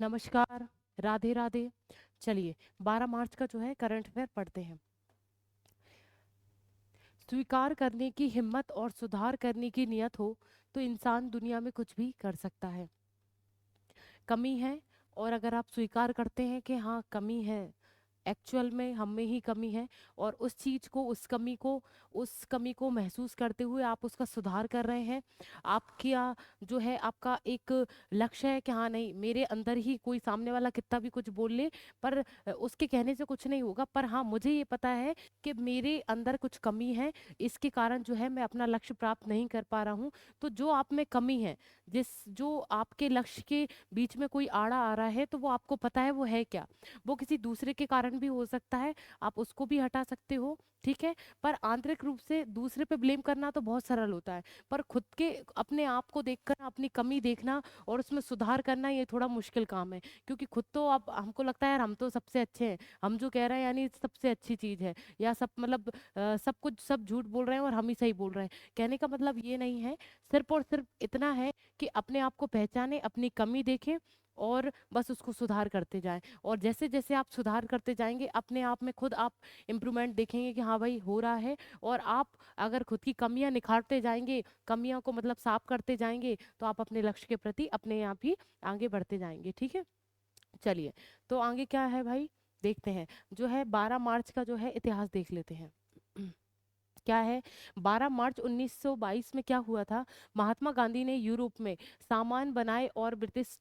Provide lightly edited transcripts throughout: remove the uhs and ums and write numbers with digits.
नमस्कार। राधे राधे। चलिए, 12 मार्च का जो है करंट अफेयर पढ़ते हैं। स्वीकार करने की हिम्मत और सुधार करने की नियत हो तो इंसान दुनिया में कुछ भी कर सकता है। कमी है, और अगर आप स्वीकार करते हैं कि हाँ कमी है, एक्चुअल में हम में ही कमी है, और उस चीज़ को, उस कमी को महसूस करते हुए आप उसका सुधार कर रहे हैं। आपका जो है, आपका एक लक्ष्य है कि हाँ नहीं, मेरे अंदर ही कोई सामने वाला कितना भी कुछ बोल ले, पर उसके कहने से कुछ नहीं होगा, पर हाँ मुझे ये पता है कि मेरे अंदर कुछ कमी है, इसके कारण जो है मैं अपना लक्ष्य प्राप्त नहीं कर पा रहा हूँ। तो जो आप में कमी है, जिस जो आपके लक्ष्य के बीच में कोई आड़ा आ रहा है, तो वो आपको पता है वो है क्या। वो किसी दूसरे के कारण भी हो सकता है, आप उसको भी हटा सकते हो, ठीक है। पर आंतरिक रूप से दूसरे पे ब्लेम करना तो बहुत सरल होता है, पर खुद के अपने आप को देखकर अपनी कमी देखना और उसमें सुधार करना, ये थोड़ा मुश्किल काम है। क्योंकि खुद तो अब हमको लगता है यार हम तो सबसे अच्छे हैं, हम जो कह रहे हैं यानी सबसे अच्छी चीज़ है, या सब मतलब सब कुछ, सब झूठ बोल रहे हैं और हम ही सही बोल रहे हैं। कहने का मतलब ये नहीं है, सिर्फ और सिर्फ इतना है कि अपने आप को पहचाने, अपनी कमी देखें और बस उसको सुधार करते जाएं। और जैसे जैसे आप सुधार करते जाएंगे, अपने आप में खुद आप इम्प्रूवमेंट देखेंगे कि हाँ भाई हो रहा है। और आप अगर खुद की कमियां निखारते जाएंगे, कमियों को मतलब साफ करते जाएंगे, तो आप अपने लक्ष्य के प्रति अपने आप ही आगे बढ़ते जाएंगे, ठीक है। चलिए, तो आगे क्या है भाई, देखते हैं। जो है 12 मार्च का जो है इतिहास देख लेते हैं। क्या है, 12 मार्च 1922 में क्या हुआ था। महात्मा गांधी ने यूरोप में सामान बनाए और ब्रिटिश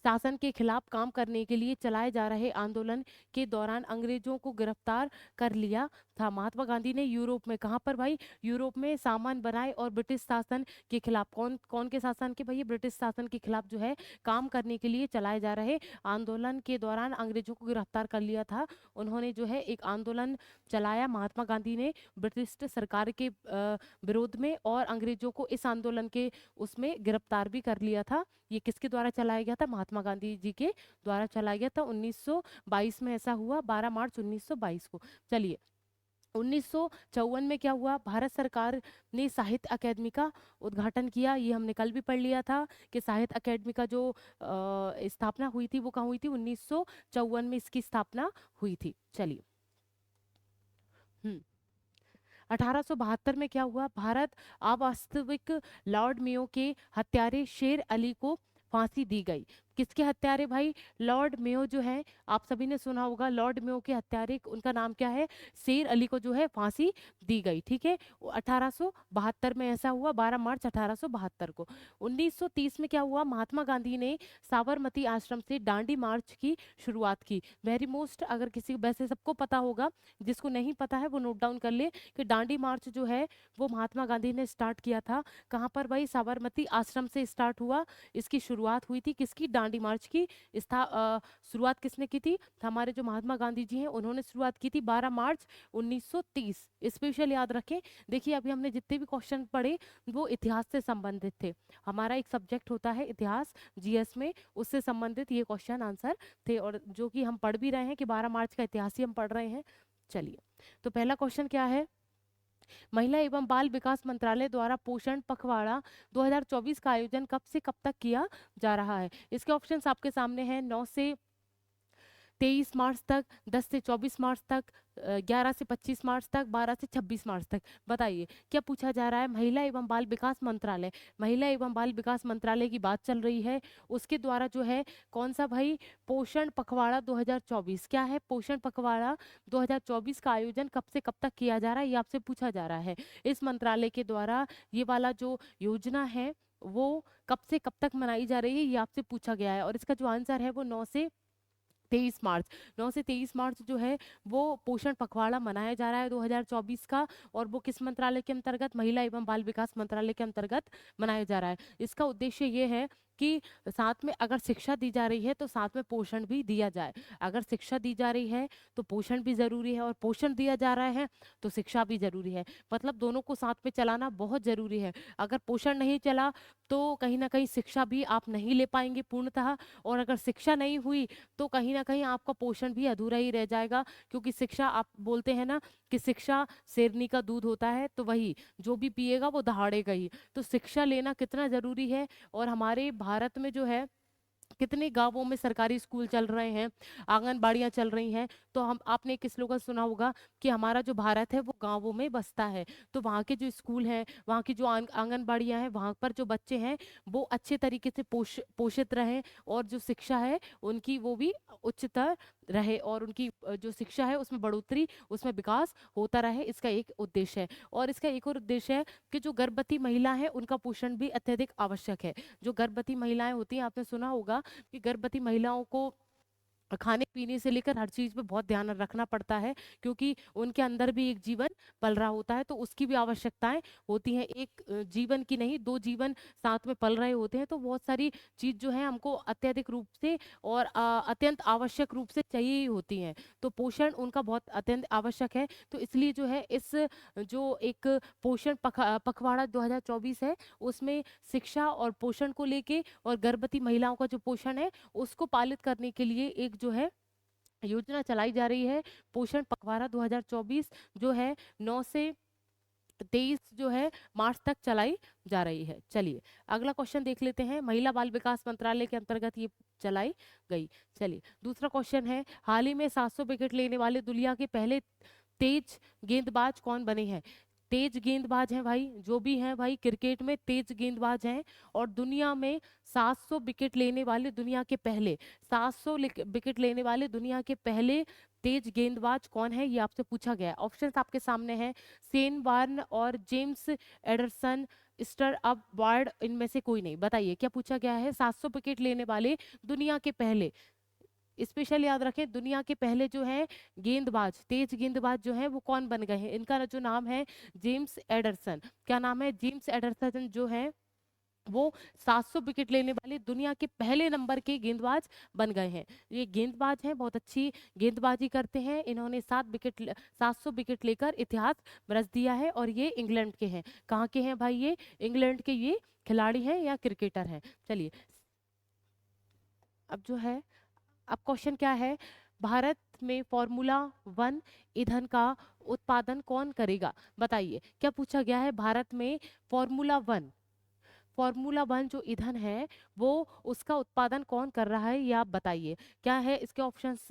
शासन के खिलाफ काम करने के लिए चलाए जा रहे आंदोलन के दौरान अंग्रेजों को गिरफ्तार कर लिया था। महात्मा गांधी ने यूरोप में, कहाँ पर भाई, यूरोप में सामान बनाए और ब्रिटिश शासन के खिलाफ, कौन कौन के शासन के भाई, ब्रिटिश शासन के खिलाफ जो है काम करने के लिए चलाए जा रहे आंदोलन के दौरान अंग्रेजों को गिरफ्तार कर लिया था। उन्होंने जो है एक आंदोलन चलाया, महात्मा गांधी ने, ब्रिटिश सरकार के विरोध में, और अंग्रेजों को इस आंदोलन के उसमें गिरफ्तार भी कर लिया था। ये किसके द्वारा चलाया गया था, महात्मा गांधी जी के द्वारा चलाया गया था। 1922 में ऐसा हुआ, 12 मार्च 1922 को। चलिए, 1954 में क्या हुआ, भारत सरकार ने साहित्य अकेदमी का उद्घाटन किया। ये हमने कल भी पढ़ लिया था कि साहित्य अकेदमी का जो स्थापना हुई थी वो कहाँ हुई थी, 1954 में इसकी स्थापना हुई थी। चलिए, हम्म 1872 में क्या हुआ, भारत अवास्तविक लॉर्ड मेयो के हत्यारे शेर अली को फांसी दी गई। किसके हत्यारे भाई, लॉर्ड मेयो जो है, आप सभी ने सुना होगा, लॉर्ड मेयो के हत्यारे, उनका नाम क्या है, शेर अली को जो है फांसी दी गई, ठीक है। 1872 में ऐसा हुआ, 12 मार्च 1872 को। 1930 में क्या हुआ, महात्मा गांधी ने साबरमती आश्रम से दांडी मार्च की शुरुआत की। वेरी मोस्ट, अगर किसी, वैसे सबको पता होगा, जिसको नहीं पता है वो नोट डाउन कर ले कि दांडी मार्च जो है वो महात्मा गांधी ने स्टार्ट किया था। कहाँ पर भाई, साबरमती आश्रम से स्टार्ट हुआ। इसकी शुरुआत हुई थी किसकी, दांडी मार्च की। शुरुआत किसने की थी, हमारे जो महात्मा गांधी जी हैं उन्होंने शुरुआत की थी 12 मार्च 1930। स्पेशल याद रखें। देखिए, अभी हमने जितने भी क्वेश्चन पढ़े वो इतिहास से संबंधित थे। हमारा एक सब्जेक्ट होता है इतिहास, जीएस में, उससे संबंधित ये क्वेश्चन आंसर थे, और जो कि हम पढ़ भी रहे हैं कि 12 मार्च का इतिहास ही हम पढ़ रहे हैं। चलिए, तो पहला क्वेश्चन क्या है, महिला एवं बाल विकास मंत्रालय द्वारा पोषण पखवाड़ा 2024 का आयोजन कब से कब तक किया जा रहा है। इसके ऑप्शंस आपके सामने हैं, 9 से 23 मार्च तक, 10 से 24 मार्च तक, 11 से 25 मार्च तक, 12 से 26 मार्च तक। बताइए क्या पूछा जा रहा है, महिला एवं बाल विकास मंत्रालय, महिला एवं बाल विकास मंत्रालय की बात चल रही है, उसके द्वारा जो है कौन सा भाई, पोषण पखवाड़ा 2024। क्या है, पोषण पखवाड़ा 2024 का आयोजन कब से कब तक किया जा रहा है, ये आपसे पूछा जा रहा है। इस मंत्रालय के द्वारा ये वाला जो योजना है वो कब से कब तक मनाई जा रही है, ये आपसे पूछा गया है। और इसका जो आंसर है वो 9 से 23 मार्च, 9 से 23 मार्च जो है वो पोषण पखवाड़ा मनाया जा रहा है 2024 का। और वो किस मंत्रालय के अंतर्गत, महिला एवं बाल विकास मंत्रालय के अंतर्गत मनाया जा रहा है। इसका उद्देश्य ये है कि साथ में अगर शिक्षा दी जा रही है तो साथ में पोषण भी दिया जाए। अगर शिक्षा दी जा रही है तो पोषण भी ज़रूरी है, और पोषण दिया जा रहा है तो शिक्षा भी ज़रूरी है। मतलब दोनों को साथ में चलाना बहुत ज़रूरी है। अगर पोषण नहीं चला तो कहीं ना कहीं शिक्षा भी आप नहीं ले पाएंगे पूर्णतः, और अगर शिक्षा नहीं हुई तो कहीं ना कहीं आपका पोषण भी अधूरा ही रह जाएगा। क्योंकि शिक्षा, आप बोलते हैं ना कि शिक्षा शेरनी का दूध होता है, तो वही जो भी पिएगा वो दहाड़ेगा ही। तो शिक्षा लेना कितना ज़रूरी है। और हमारे भारत में जो है कितने गाँवों में सरकारी स्कूल चल रहे हैं, आंगनबाड़ियाँ चल रही हैं। तो हम आपने एक स्लोगन सुना होगा कि हमारा जो भारत है वो गाँवों में बसता है। तो वहाँ के जो स्कूल हैं, वहाँ की जो आंगनबाड़ियाँ हैं, वहाँ पर जो बच्चे हैं वो अच्छे तरीके से पोषित रहें, और जो शिक्षा है उनकी वो भी उच्चतर रहे, और उनकी जो शिक्षा है उसमें बढ़ोतरी, उसमें विकास होता रहे, इसका एक उद्देश्य है। और इसका एक और उद्देश्य है कि जो गर्भवती महिला है उनका पोषण भी अत्यधिक आवश्यक है। जो गर्भवती महिलाएं होती हैं, आपने सुना होगा कि गर्भवती महिलाओं को खाने पीने से लेकर हर चीज पे बहुत ध्यान रखना पड़ता है, क्योंकि उनके अंदर भी एक जीवन पल रहा होता है, तो उसकी भी आवश्यकताएं होती हैं। एक जीवन की नहीं, दो जीवन साथ में पल रहे होते हैं, तो बहुत सारी चीज जो है हमको अत्यधिक रूप से और अत्यंत आवश्यक रूप से चाहिए ही होती हैं। तो पोषण उनका बहुत अत्यंत आवश्यक है। तो इसलिए जो है इस जो एक पोषण पखवाड़ा 2024 है, उसमें शिक्षा और पोषण को लेके और गर्भवती महिलाओं का जो पोषण है उसको पालित करने के लिए एक जो है योजना चलाई जा रही है। पोषण पखवाड़ा 2024 जो है 9 से 23 जो है मार्च तक चलाई जा रही है। चलिए अगला क्वेश्चन देख लेते हैं। महिला बाल विकास मंत्रालय के अंतर्गत ये चलाई गई। चलिए दूसरा क्वेश्चन है, हाल ही में 700 विकेट लेने वाले दुनिया के पहले तेज गेंदबाज कौन बने हैं? तेज गेंदबाज हैं भाई, जो भी हैं भाई क्रिकेट में तेज गेंदबाज हैं, और दुनिया में 700 विकेट लेने वाले दुनिया के पहले 700 विकेट लेने वाले दुनिया के पहले तेज गेंदबाज कौन है, ये आपसे पूछा गया है। ऑप्शंस आपके सामने हैं, सेन वार्न और जेम्स एडरसन, स्टर अब वार्ड, इनमें से कोई नहीं। बताइए क्या पूछा गया है? 700 विकेट लेने वाले दुनिया के पहले, स्पेशल याद रखें, दुनिया के पहले जो है गेंदबाज, तेज गेंदबाज जो है वो कौन बन गए हैं? इनका जो नाम है जेम्स एडरसन। क्या नाम है? जेम्स एडरसन जो है वो 700 विकेट लेने वाले दुनिया के पहले नंबर के गेंदबाज बन गए हैं। ये गेंदबाज हैं, बहुत अच्छी गेंदबाजी करते हैं। इन्होंने 700 विकेट लेकर इतिहास रच दिया है, और ये इंग्लैंड के हैं। कहाँ के हैं भाई? ये इंग्लैंड के ये खिलाड़ी हैं या क्रिकेटर हैं। चलिए अब जो है, अब क्वेश्चन क्या है, भारत में फॉर्मूला वन ईंधन का उत्पादन कौन करेगा? बताइए क्या पूछा गया है? भारत में फॉर्मूला वन, फॉर्मूला वन जो ईंधन है वो उसका उत्पादन कौन कर रहा है, ये आप बताइए। क्या है इसके options?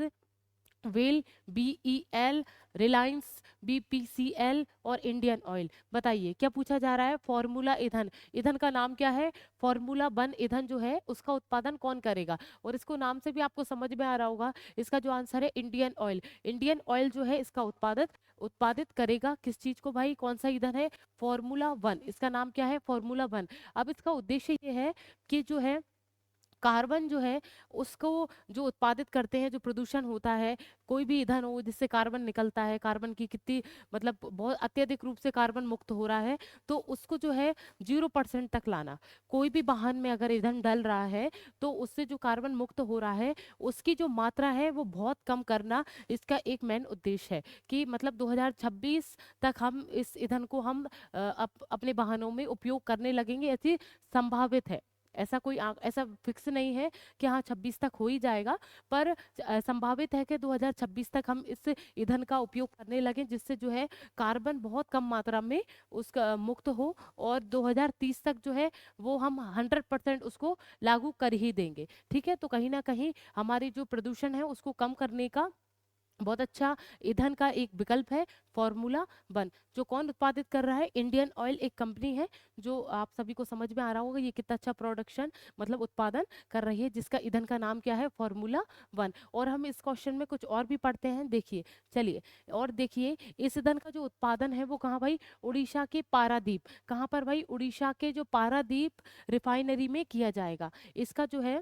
Well, BEL, Reliance, BPCL और इंडियन ऑयल। बताइए क्या पूछा जा रहा है? फॉर्मूला ईंधन, ईंधन का नाम क्या है? फॉर्मूला वन ईंधन जो है उसका उत्पादन कौन करेगा? और इसको नाम से भी आपको समझ में आ रहा होगा, इसका जो आंसर है इंडियन ऑयल। इंडियन ऑयल जो है इसका उत्पादित उत्पादित करेगा किस चीज को भाई? कौन सा ईंधन है? फॉर्मूला वन, इसका नाम क्या है? Formula one. अब इसका उद्देश्य ये है कि जो है कार्बन जो है उसको जो उत्पादित करते हैं, जो प्रदूषण होता है, कोई भी ईंधन हो जिससे कार्बन निकलता है, कार्बन की कितनी मतलब बहुत अत्यधिक रूप से कार्बन मुक्त हो रहा है, तो उसको जो है 0% तक लाना। कोई भी वाहन में अगर ईंधन डल रहा है तो उससे जो कार्बन मुक्त हो रहा है उसकी जो मात्रा है वो बहुत कम करना, इसका एक मेन उद्देश्य है। कि मतलब 2026 तक हम इस ईंधन को हम अपने वाहनों में उपयोग करने लगेंगे, ऐसी संभावित है। ऐसा कोई ऐसा फिक्स नहीं है कि हाँ 26 तक हो ही जाएगा, पर संभावित है कि 2026 तक हम इस ईंधन का उपयोग करने लगे, जिससे जो है कार्बन बहुत कम मात्रा में उसका मुक्त हो, और 2030 तक जो है वो हम 100% उसको लागू कर ही देंगे। ठीक है, तो कहीं ना कहीं हमारी जो प्रदूषण है उसको कम करने का बहुत अच्छा ईंधन का एक विकल्प है फॉर्मूला वन। जो कौन उत्पादित कर रहा है? इंडियन ऑयल एक कंपनी है, जो आप सभी को समझ में आ रहा होगा ये कितना अच्छा प्रोडक्शन मतलब उत्पादन कर रही है, जिसका ईंधन का नाम क्या है? Formula one. और हम इस क्वेश्चन में कुछ और भी पढ़ते हैं, देखिए। चलिए और देखिए, इस ईंधन का जो उत्पादन है वो कहाँ भाई? उड़ीसा के पारादीप। कहाँ पर भाई? उड़ीसा के जो पारादीप रिफाइनरी में किया जाएगा। इसका जो है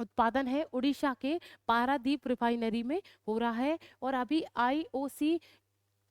उत्पादन है उड़ीसा के पारादीप रिफाइनरी में हो रहा है। और अभी IOC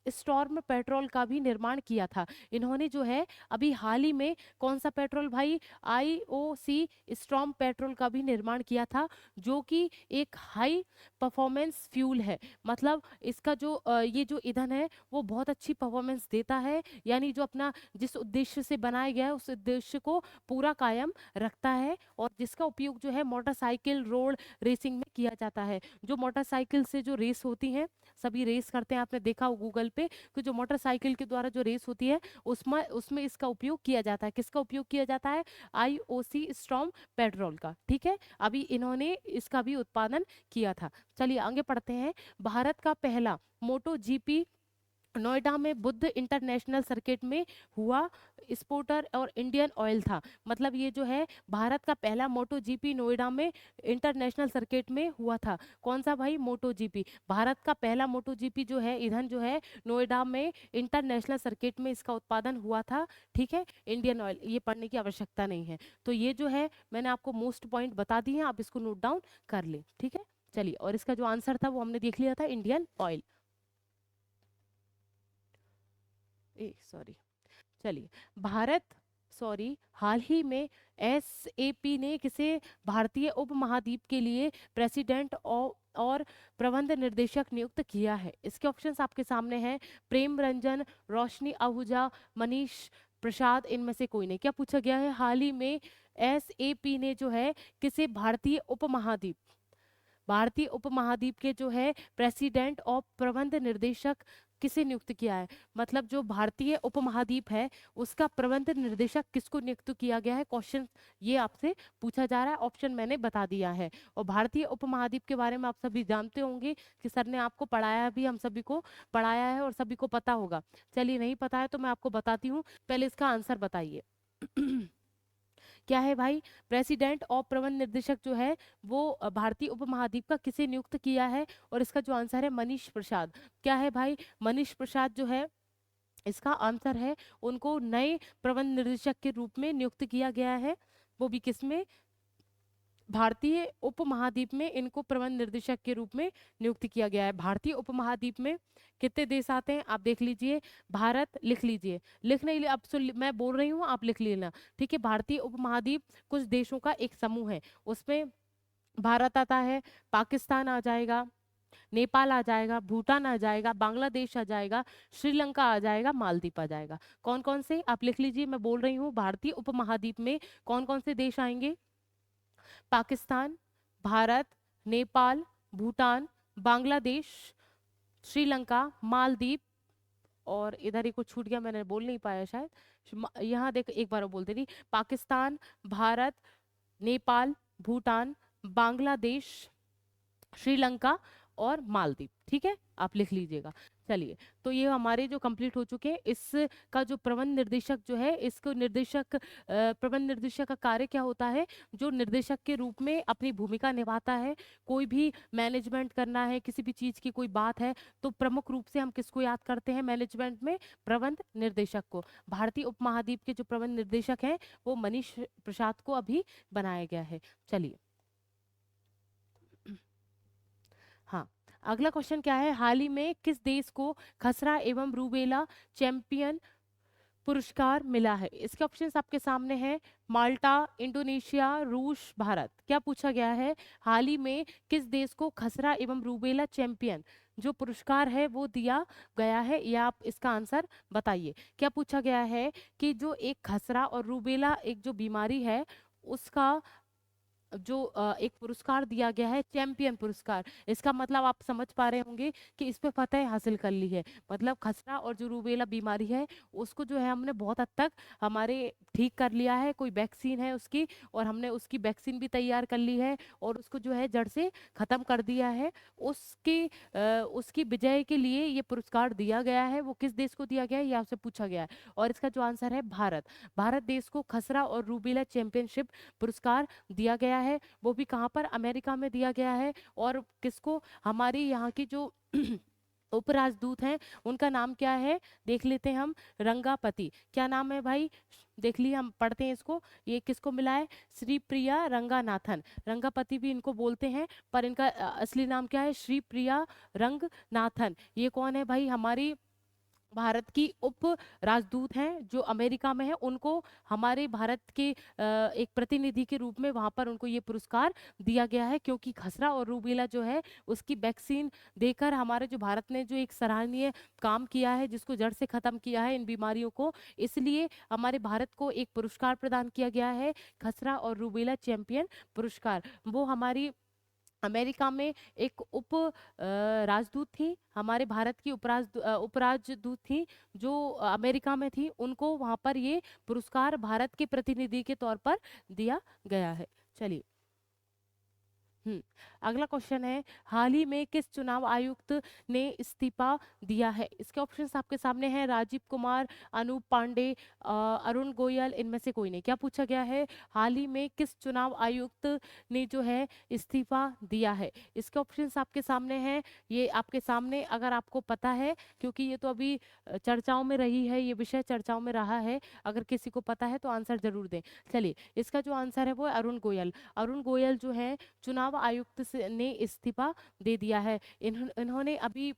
स्टॉर्म पेट्रोल का भी निर्माण किया था इन्होंने, जो है अभी हाल ही में। कौन सा पेट्रोल भाई? IOC स्टॉर्म पेट्रोल का भी निर्माण किया था, जो कि एक हाई परफॉर्मेंस फ्यूल है। मतलब इसका जो ये जो ईंधन है वो बहुत अच्छी परफॉर्मेंस देता है, यानी जो अपना जिस उद्देश्य से बनाया गया है उस उद्देश्य को पूरा कायम रखता है, और जिसका उपयोग जो है मोटरसाइकिल रोड रेसिंग में किया जाता है। जो मोटरसाइकिल से जो रेस होती हैं, सभी रेस करते हैं, आपने देखा हो गूगल पे कि जो मोटरसाइकिल के द्वारा जो रेस होती है उसमें उसमें इसका उपयोग किया जाता है। किसका उपयोग किया जाता है? आईओसी स्टॉर्म पेट्रोल का। ठीक है, अभी इन्होंने इसका भी उत्पादन किया था। चलिए आगे पढ़ते हैं। भारत का पहला मोटो जीपी नोएडा में बुद्ध इंटरनेशनल सर्किट में हुआ। स्पोर्टर और इंडियन ऑयल था। मतलब ये जो है भारत का पहला मोटो जीपी नोएडा में इंटरनेशनल सर्किट में हुआ था। कौन सा भाई? मोटो जीपी। भारत का पहला मोटो जीपी जो है ईंधन जो है नोएडा में इंटरनेशनल सर्किट में इसका उत्पादन हुआ था। ठीक है, इंडियन ऑयल ये पढ़ने की आवश्यकता नहीं है। तो ये जो है मैंने आपको मोस्ट पॉइंट बता दिए हैं, आप इसको नोट डाउन कर लें। ठीक है, चलिए, और इसका जो आंसर था वो हमने देख लिया था, इंडियन ऑयल। ए सॉरी, चलिए। भारत, सॉरी, हाल ही में एसएपी ने किसे भारतीय उपमहाद्वीप के लिए प्रेसिडेंट और प्रबंध निर्देशक नियुक्त किया है? इसके ऑप्शंस आपके सामने हैं। प्रेम रंजन, रोशनी आहूजा, मनीष प्रसाद, इनमें से कोई नहीं। क्या पूछा गया है? हाल ही में एसएपी ने जो है किसे भारतीय उपमहाद्वीप, भारतीय उपमहाद्वीप के जो है प्रेसिडेंट और प्रबंध निर्देशक किसे नियुक्त किया है? मतलब जो भारतीय उपमहाद्वीप है उसका प्रबंध निर्देशक किसको नियुक्त किया गया है? क्वेश्चन ये आपसे पूछा जा रहा है, ऑप्शन मैंने बता दिया है। और भारतीय उपमहाद्वीप के बारे में आप सभी जानते होंगे कि सर ने आपको पढ़ाया भी, हम सभी को पढ़ाया है और सभी को पता होगा। चलिए, नहीं पता है तो मैं आपको बताती हूँ, पहले इसका आंसर बताइए। क्या है भाई? प्रेसिडेंट और प्रबंध निर्देशक जो है वो भारतीय उपमहाद्वीप का किसे नियुक्त किया है? और इसका जो आंसर है मनीष प्रसाद। क्या है भाई? मनीष प्रसाद जो है इसका आंसर है, उनको नए प्रबंध निर्देशक के रूप में नियुक्त किया गया है। वो भी किसमें? भारतीय उपमहाद्वीप में इनको प्रबंध निर्देशक के रूप में नियुक्त किया गया है। भारतीय उपमहाद्वीप में कितने देश आते हैं आप देख लीजिए। भारत लिख लीजिए, लिख नहीं, अब सुन, मैं बोल रही हूँ आप लिख लेना। ठीक है, भारतीय उपमहाद्वीप कुछ देशों का एक समूह है, उसमें भारत आता है, पाकिस्तान आ जाएगा, नेपाल आ जाएगा, भूटान आ जाएगा, बांग्लादेश आ जाएगा, श्रीलंका आ जाएगा, मालदीव आ जाएगा। कौन कौन से आप लिख लीजिए, मैं बोल रही हूँ भारतीय उपमहाद्वीप में कौन कौन से देश आएंगे? पाकिस्तान, भारत, नेपाल, भूटान, बांग्लादेश, श्रीलंका, मालदीव, और इधर ही कुछ छूट गया, मैंने बोल नहीं पाया शायद। यहाँ देख, एक बार और बोल दे रही। पाकिस्तान, भारत, नेपाल, भूटान, बांग्लादेश, श्रीलंका और मालदीव। ठीक है, आप लिख लीजिएगा। चलिए, तो ये हमारे जो कंप्लीट हो चुके हैं। इसका जो प्रबंध निर्देशक जो है, इसको निर्देशक प्रबंध निर्देशक का कार्य क्या होता है? जो निर्देशक के रूप में अपनी भूमिका निभाता है। कोई भी मैनेजमेंट करना है, किसी भी चीज की कोई बात है, तो प्रमुख रूप से हम किसको याद करते हैं मैनेजमेंट में? प्रबंध निर्देशक को। भारतीय उपमहाद्वीप के जो प्रबंध निर्देशक हैं वो मनीष प्रसाद को अभी बनाया गया है। चलिए, हाँ, अगला क्वेश्चन क्या है? हाल ही में किस देश को खसरा एवं रूबेला चैंपियन पुरस्कार मिला है? इसके ऑप्शंस आपके सामने हैं। माल्टा, इंडोनेशिया, रूस, भारत। क्या पूछा गया है? हाल ही में किस देश को खसरा एवं रूबेला चैंपियन जो पुरस्कार है वो दिया गया है, या आप इसका आंसर बताइए। क्या पूछा गया है कि जो एक खसरा और रूबेला एक जो बीमारी है उसका जो एक पुरस्कार दिया गया है, चैंपियन पुरस्कार। इसका मतलब आप समझ पा रहे होंगे कि इस पे फतह हासिल कर ली है। मतलब खसरा और जो रूबेला बीमारी है उसको जो है हमने बहुत हद तक हमारे ठीक कर लिया है, कोई वैक्सीन है उसकी, और हमने उसकी वैक्सीन भी तैयार कर ली है और उसको जो है जड़ से खत्म कर दिया है। उसकी विजय के लिए ये पुरस्कार दिया गया है। वो किस देश को दिया गया है ये आपसे पूछा गया है, और इसका जो आंसर है भारत। भारत देश को खसरा और रूबेला चैंपियनशिप पुरस्कार दिया गया है। वो भी कहाँ पर? अमेरिका में दिया गया है। और किसको? हमारी यहाँ की जो उपराजदूत हैं उनका नाम क्या है देख लेते हैं हम। रंगापति। क्या नाम है भाई? देख लिए, हम पढ़ते हैं इसको। ये किसको मिला है? श्री प्रिया रंगानाथन। रंगापति भी इनको बोलते हैं, पर इनका असली नाम क्या है? श्री प्रिया रंगनाथन। ये कौन है भाई? हमारी भारत की उप राजदूत हैं जो अमेरिका में है। उनको हमारे भारत के एक प्रतिनिधि के रूप में वहां पर उनको ये पुरस्कार दिया गया है, क्योंकि खसरा और रूबेला जो है उसकी वैक्सीन देकर हमारे जो भारत ने जो एक सराहनीय काम किया है, जिसको जड़ से खत्म किया है इन बीमारियों को, इसलिए हमारे भारत को एक पुरस्कार प्रदान किया गया है, खसरा और रूबेला चैंपियन पुरस्कार। वो हमारी अमेरिका में एक उप राजदूत थी, हमारे भारत की उपराजदूत थी, जो अमेरिका में थी, उनको वहां पर ये पुरस्कार भारत के प्रतिनिधि के तौर पर दिया गया है। चलिए। हम्म अगला क्वेश्चन है, हाल ही में किस चुनाव आयुक्त ने इस्तीफा दिया है? इसके ऑप्शंस आपके सामने हैं, राजीव कुमार, अनूप पांडे, अरुण गोयल, इनमें से कोई नहीं। क्या पूछा गया है? हाल ही में किस चुनाव आयुक्त ने जो है इस्तीफा दिया है? इसके ऑप्शंस आपके सामने हैं, ये आपके सामने अगर आपको पता है, क्योंकि ये तो अभी चर्चाओं में रही है, ये विषय चर्चाओं में रहा है, अगर किसी को पता है तो आंसर जरूर दें। चलिए, इसका जो आंसर है वो है अरुण गोयल। अरुण गोयल जो है चुनाव आयुक्त से ने इस्तीफा दे दिया है। इन्होंने अभी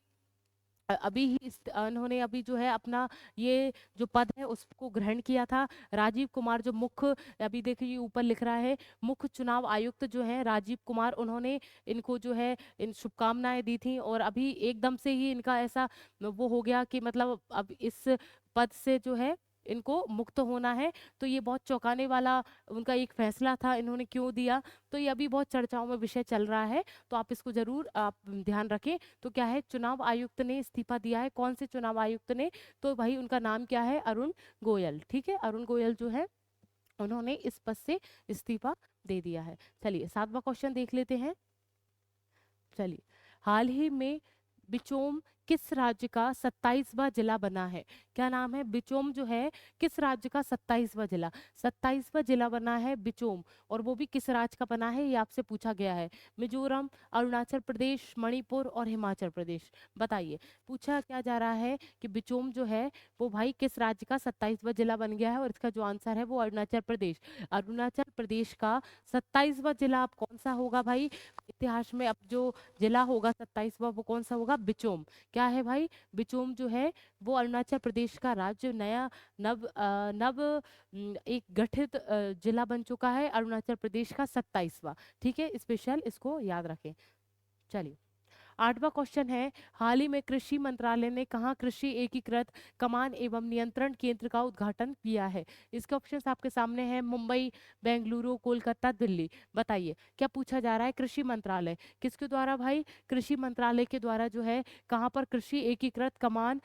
अभी ही इन्होंने अभी जो है अपना ये जो पद है उसको ग्रहण किया था। राजीव कुमार जो मुख्य, अभी देखिए ऊपर लिख रहा है, मुख्य चुनाव आयुक्त जो है राजीव कुमार, उन्होंने इनको जो है इन शुभकामनाएं दी थी, और अभी एकदम से ही इनका ऐसा वो हो गया कि मतलब अब इस पद से जो है इनको मुक्त होना है। तो ये बहुत चौंकाने वाला उनका एक फैसला था, इन्होंने क्यों दिया, तो ये अभी बहुत चर्चाओं में विषय चल रहा है, तो आप इसको जरूर आप ध्यान रखें। तो क्या है, चुनाव आयुक्त ने इस्तीफा दिया है, कौन से चुनाव आयुक्त ने? तो भाई उनका नाम क्या है? अरुण गोयल। ठीक है, अरुण गोयल जो है उन्होंने इस पद से इस्तीफा दे दिया है। चलिए, 7वां क्वेश्चन देख लेते हैं। चलिए, हाल ही में बिचोम किस राज्य का 27वां जिला बना है? क्या नाम है? बिचोम जो है किस राज्य का 27वां जिला? 27वां जिला बना है बिचोम, और वो भी किस राज्य का बना है, ये आपसे पूछा गया है। मिजोरम, अरुणाचल प्रदेश, मणिपुर और हिमाचल प्रदेश। बताइए, पूछा क्या जा रहा है कि बिचोम जो है वो भाई किस राज्य का 27वां जिला बन गया है, और इसका जो आंसर है वो अरुणाचल प्रदेश। अरुणाचल प्रदेश का 27वां जिला अब कौन सा होगा भाई? इतिहास में अब जो जिला होगा 27वां वो कौन सा होगा? बिचोम। क्या है भाई? बिचोम जो है वो अरुणाचल प्रदेश का राज्य नया एक गठित जिला बन चुका है, अरुणाचल प्रदेश का 27वां। ठीक है, स्पेशल इसको याद रखें। चलिए, 8वां क्वेश्चन है, हाल ही में कृषि मंत्रालय ने कहाँ कृषि एकीकृत कमान एवं नियंत्रण केंद्र का उद्घाटन किया है? इसके ऑप्शंस आपके सामने हैं, मुंबई, बेंगलुरु, कोलकाता, दिल्ली। बताइए, क्या पूछा जा रहा है? कृषि मंत्रालय किसके द्वारा भाई? कृषि मंत्रालय के द्वारा जो है कहाँ पर कृषि एकीकृत कमान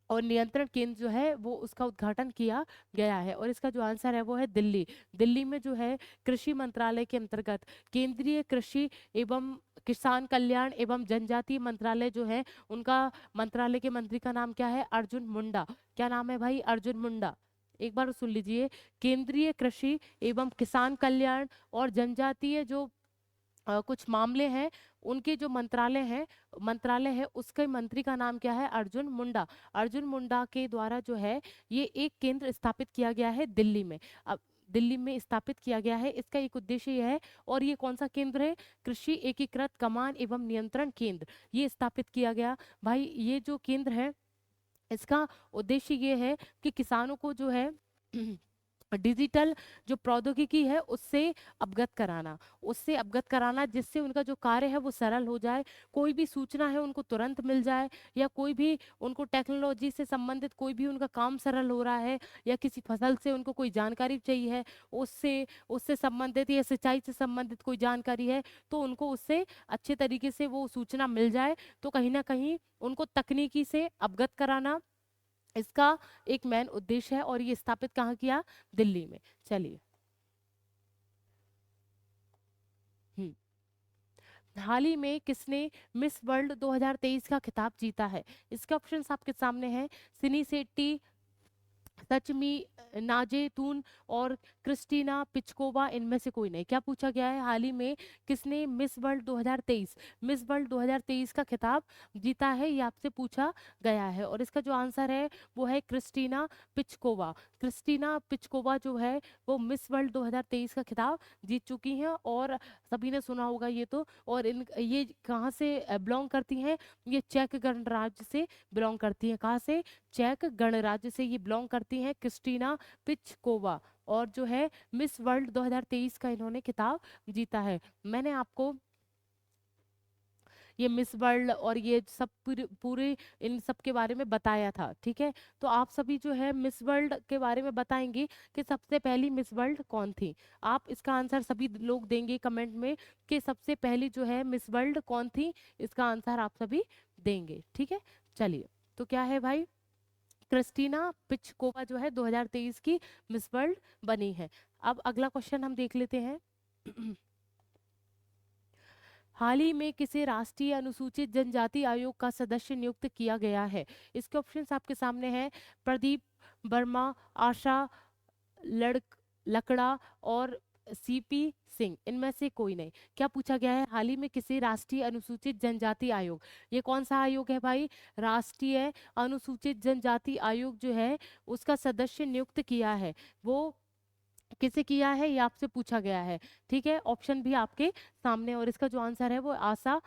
और नियंत्रण केंद्र जो है वो उसका उद्घाटन किया गया है, और इसका जो आंसर है वो है दिल्ली। दिल्ली में जो है कृषि मंत्रालय के अंतर्गत केंद्रीय कृषि एवं किसान कल्याण एवं जनजातीय मंत्रालय जो है, उनका मंत्रालय के मंत्री का नाम क्या है? अर्जुन मुंडा। क्या नाम है भाई? अर्जुन मुंडा। एक बार सुन लीजिए, केंद्रीय कृषि एवं किसान कल्याण और जनजातीय जो कुछ मामले हैं, उनके जो मंत्रालय है उसके मंत्री का नाम क्या है? अर्जुन मुंडा। अर्जुन मुंडा के द्वारा जो है ये एक केंद्र स्थापित किया गया है दिल्ली में। अब दिल्ली में स्थापित किया गया है, इसका एक उद्देश्य यह है, और ये कौन सा केंद्र है? कृषि एकीकृत कमान एवं नियंत्रण केंद्र, ये स्थापित किया गया। भाई ये जो केंद्र है इसका उद्देश्य ये है कि किसानों को जो है डिजिटल जो प्रौद्योगिकी है उससे अवगत कराना, जिससे उनका जो कार्य है वो सरल हो जाए, कोई भी सूचना है उनको तुरंत मिल जाए, या कोई भी उनको टेक्नोलॉजी से संबंधित कोई भी उनका काम सरल हो रहा है, या किसी फसल से उनको कोई जानकारी चाहिए है, उससे उससे संबंधित या सिंचाई से संबंधित कोई जानकारी है, तो उनको उससे अच्छे तरीके से वो सूचना मिल जाए। तो कहीं ना कहीं उनको तकनीकी से अवगत कराना इसका एक मेन उद्देश्य है, और ये स्थापित कहाँ किया? दिल्ली में। चलिए। हम्म हाल ही में किसने मिस वर्ल्ड 2023 का खिताब जीता है? इसके ऑप्शंस आपके सामने हैं, सिनी सेट्टी, सचमी नाजेतून और क्रिस्टीना पिचकोवा, इनमें से कोई नहीं। क्या पूछा गया है? हाल ही में किसने मिस वर्ल्ड 2023 का खिताब जीता है, ये आपसे पूछा गया है, और इसका जो आंसर है वो है क्रिस्टीना पिचकोवा। क्रिस्टीना पिचकोवा जो है वो मिस वर्ल्ड 2023 का खिताब जीत चुकी हैं, और सभी ने सुना होगा ये तो। और इन ये कहाँ से बिलोंग करती हैं? ये चेक गणराज्य से बिलोंग करती हैं। कहाँ से? चेक गणराज्य से ये बिलोंग करती हैं क्रिस्टीना पिचकोवा, और जो है मिस वर्ल्ड 2023 का इन्होंने खिताब जीता है। मैंने आपको ये मिस वर्ल्ड और ये सब पूरे पूरे इन सब के बारे में बताया था, ठीक है। तो आप सभी जो है मिस वर्ल्ड के बारे में बताएंगे कि सबसे पहली मिस वर्ल्ड कौन थी। आप इसका आंसर सभी लोग देंगे कमेंट में कि सबसे पहली जो है मिस वर्ल्ड कौन थी, इसका आंसर आप सभी देंगे, ठीक है। चलिए, तो क्या है भाई, क्रिस्टीना पिचकोवा जो है 2023 की मिस वर्ल्ड बनी है। अब अगला क्वेश्चन हम देख लेते हैं। हाल ही में किसे राष्ट्रीय अनुसूचित जनजाति आयोग का सदस्य नियुक्त किया गया है। इसके ऑप्शंस आपके सामने हैं, प्रदीप वर्मा, आशा लड़क लकड़ा और सीपी सिंह, इनमें से कोई नहीं। क्या पूछा गया है, हाल ही में किसी राष्ट्रीय अनुसूचित जनजाति आयोग, ये कौन सा आयोग है भाई, राष्ट्रीय अनुसूचित जनजाति आयोग जो है उसका सदस्य नियुक्त किया है, वो किसे किया है ये आपसे पूछा गया है, ठीक है। ऑप्शन भी आपके सामने, और इसका जो आंसर है वो आशा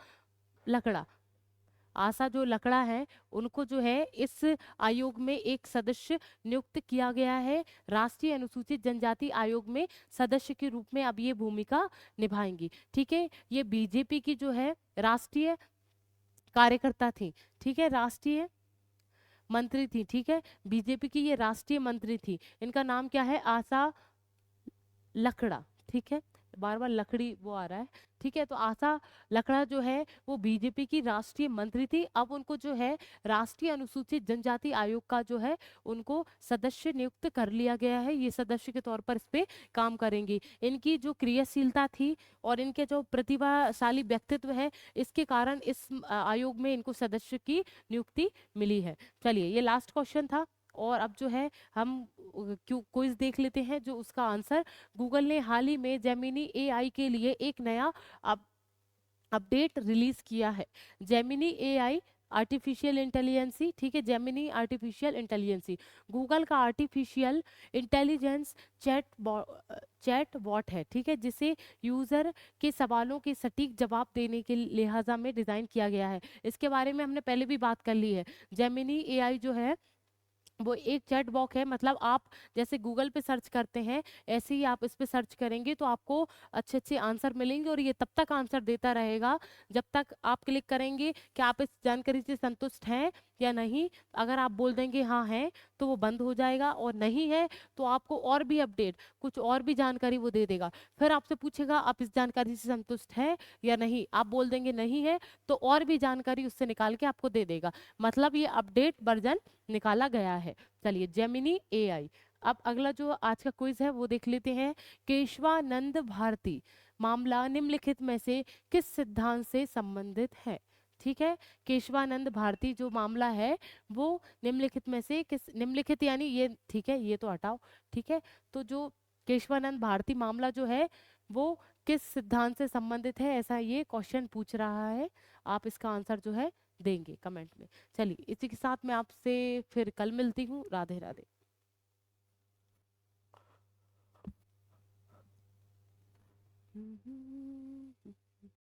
लकड़ा, आशा जो लकड़ा है उनको जो है इस आयोग में एक सदस्य नियुक्त किया गया है। राष्ट्रीय अनुसूचित जनजाति आयोग में सदस्य के रूप में अब ये भूमिका निभाएंगी, ठीक है। ये बीजेपी की जो है राष्ट्रीय कार्यकर्ता थी, ठीक है, राष्ट्रीय मंत्री थी, ठीक है। बीजेपी की ये राष्ट्रीय मंत्री थी, इनका नाम क्या है, आशा लकड़ा, ठीक है। बार बार लकड़ी वो आ रहा है, ठीक है। तो आशा लकड़ा जो है वो बीजेपी की राष्ट्रीय मंत्री थी, अब उनको जो है राष्ट्रीय अनुसूचित जनजाति आयोग का जो है उनको सदस्य नियुक्त कर लिया गया है, ये सदस्य के तौर पर इस पे काम करेंगी। इनकी जो क्रियाशीलता थी और इनके जो प्रतिभाशाली व्यक्तित्व है, इसके कारण इस आयोग में इनको सदस्य की नियुक्ति मिली है। चलिए, ये लास्ट क्वेश्चन था, और अब जो है हम क्यों क्विज देख लेते हैं जो उसका आंसर। गूगल ने हाल ही में जेमिनी एआई के लिए एक नया अप, अपडेट रिलीज किया है। जेमिनी एआई आर्टिफिशियल इंटेलिजेंसी, ठीक है, जेमिनी आर्टिफिशियल इंटेलिजेंसी गूगल का आर्टिफिशियल इंटेलिजेंस चैट बॉट है, ठीक है, जिसे यूजर के सवालों के सटीक जवाब देने के लिहाजा में डिजाइन किया गया है। इसके बारे में हमने पहले भी बात कर ली है। जेमिनी एआई जो है वो एक चैट बॉक्स है, मतलब आप जैसे गूगल पे सर्च करते हैं ऐसे ही आप इस पे सर्च करेंगे तो आपको अच्छे अच्छे आंसर मिलेंगे, और ये तब तक आंसर देता रहेगा जब तक आप क्लिक करेंगे कि आप इस जानकारी से संतुष्ट हैं या नहीं। अगर आप बोल देंगे हाँ है तो वो बंद हो जाएगा, और नहीं है तो आपको और भी अपडेट, कुछ और भी जानकारी वो दे देगा। फिर आपसे पूछेगा आप इस जानकारी से संतुष्ट हैं या नहीं, आप बोल देंगे नहीं है तो और भी जानकारी उससे निकाल के आपको दे देगा। मतलब ये अपडेट वर्जन निकाला गया है। चलिए, जेमिनी एआई। अब अगला जो आज का क्विज है वो देख लेते हैं। केशवानंद भारती मामला निम्नलिखित में से किस सिद्धांत से संबंधित है, ठीक है। केशवानंद भारती जो मामला है वो निम्नलिखित में से किस, निम्नलिखित यानी ये, ठीक है, ये तो हटाओ, ठीक है। तो जो केशवानंद भारती मामला जो है वो किस सिद्धांत से संबंधित है, ऐसा ये क्वेश्चन पूछ रहा है। आप इसका आंसर जो है देंगे कमेंट में। चलिए, इसी के साथ मैं आपसे फिर कल मिलती हूँ। राधे राधे।